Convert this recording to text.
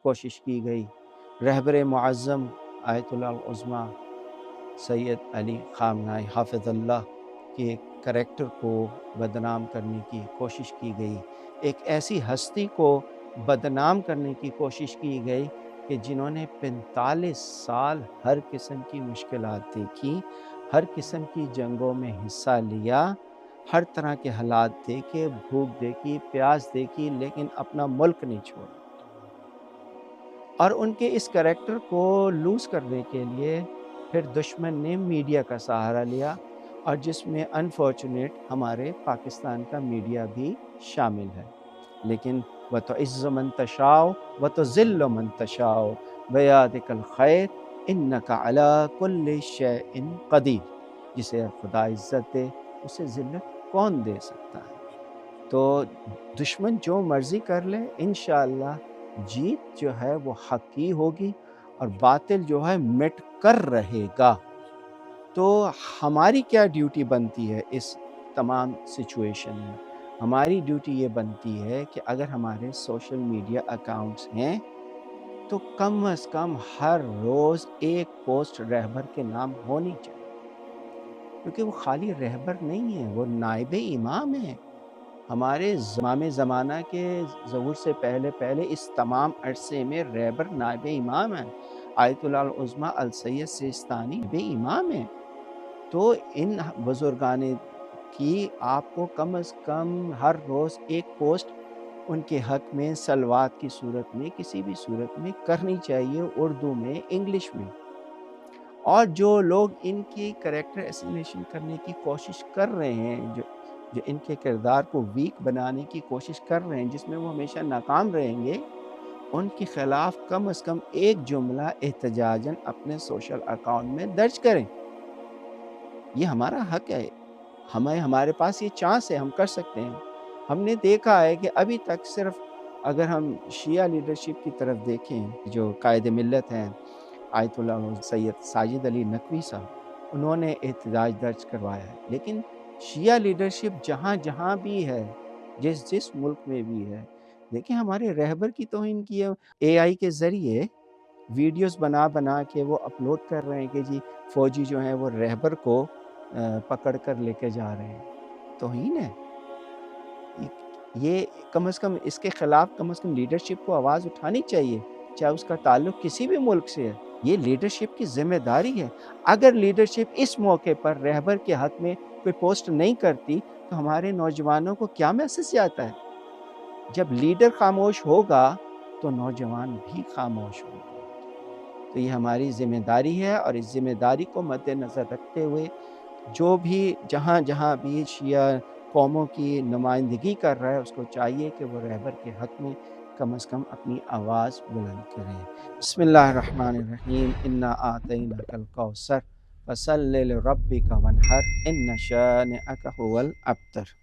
کوشش کی گئی رہبر معظم آیت اللہ العظمیٰ سید علی خامنہئی حافظ اللہ کے کریکٹر کو بدنام کرنے کی کوشش کی گئی، ایک ایسی ہستی کو بدنام کرنے کی کوشش کی گئی کہ جنہوں نے 45 سال ہر قسم کی مشکلات دیکھی، ہر قسم کی جنگوں میں حصہ لیا، ہر طرح کے حالات دیکھے، بھوک دیکھی، پیاس دیکھی، لیکن اپنا ملک نہیں چھوڑا۔ اور ان کے اس کریکٹر کو لوز کرنے کے لیے پھر دشمن نے میڈیا کا سہارا لیا، اور جس میں انفارچونیٹ ہمارے پاکستان کا میڈیا بھی شامل ہے۔ لیکن وَتُعِزُّ مَن تَشَاءُ وَتُذِلُّ مَن تَشَاءُ بِیَدِکَ الْخَیرُ اِنَّکَ عَلیٰ کُلِّ شَیْءٍ قدیر، جسے خدا عزت دے اسے ذلت کون دے سکتا ہے؟ تو دشمن جو مرضی کر لے، انشاءاللہ جیت جو ہے وہ حق کی ہوگی، اور باطل جو ہے مٹ کر رہے گا۔ تو ہماری کیا ڈیوٹی بنتی ہے اس تمام سچویشن میں؟ ہماری ڈیوٹی یہ بنتی ہے کہ اگر ہمارے سوشل میڈیا اکاؤنٹس ہیں تو کم از کم ہر روز ایک پوسٹ رہبر کے نام ہونی چاہیے، کیونکہ وہ خالی رہبر نہیں ہے، وہ نائب امام ہیں۔ ہمارے امام زمانہ کے ظہور سے پہلے اس تمام عرصے میں رہبر نائب امام ہیں، آیت اللہ العظمیٰ السید سیستانی نائب امام ہیں۔ تو ان بزرگان کی آپ کو کم از کم ہر روز ایک پوسٹ ان کے حق میں صلوات کی صورت میں کسی بھی صورت میں کرنی چاہیے، اردو میں، انگلش میں۔ اور جو لوگ ان کی کریکٹر ایسیسینیشن کرنے کی کوشش کر رہے ہیں، جو ان کے کردار کو ویک بنانے کی کوشش کر رہے ہیں، جس میں وہ ہمیشہ ناکام رہیں گے، ان کے خلاف کم از کم ایک جملہ احتجاجاً اپنے سوشل اکاؤنٹ میں درج کریں۔ یہ ہمارا حق ہے، ہمارے پاس یہ چانس ہے، ہم کر سکتے ہیں۔ ہم نے دیکھا ہے کہ ابھی تک صرف اگر ہم شیعہ لیڈرشپ کی طرف دیکھیں، جو قائد ملت ہیں آیت اللہ سید ساجد علی نقوی صاحب، انہوں نے احتجاج درج کروایا ہے، لیکن شیعہ لیڈرشپ جہاں جہاں بھی ہے، جس ملک میں بھی ہے، دیکھیں ہمارے رہبر کی توہین کی ہے، اے آئی کے ذریعے ویڈیوز بنا کے وہ اپلوڈ کر رہے ہیں کہ جی فوجی جو ہیں وہ رہبر کو پکڑ کر لے کے جا رہے ہیں۔ توہین ہے یہ، کم از کم اس کے خلاف کم از کم لیڈرشپ کو آواز اٹھانی چاہیے، چاہے اس کا تعلق کسی بھی ملک سے ہے۔ یہ لیڈرشپ کی ذمہ داری ہے۔ اگر لیڈرشپ اس موقع پر رہبر کے حق میں کوئی پوسٹ نہیں کرتی تو ہمارے نوجوانوں کو کیا میسج جاتا ہے؟ جب لیڈر خاموش ہوگا تو نوجوان بھی خاموش ہوگا۔ تو یہ ہماری ذمہ داری ہے، اور اس ذمہ داری کو مد نظر رکھتے ہوئے جو بھی جہاں بھی شیعہ قوموں کی نمائندگی کر رہا ہے، اس کو چاہیے کہ وہ رہبر کے حق میں کم از کم اپنی آواز بلند کریں۔ بسم اللہ الرحمن الرحیم، انا اعطیناک الکوثر فصل لربک وانحر ان شانئک هو الابتر۔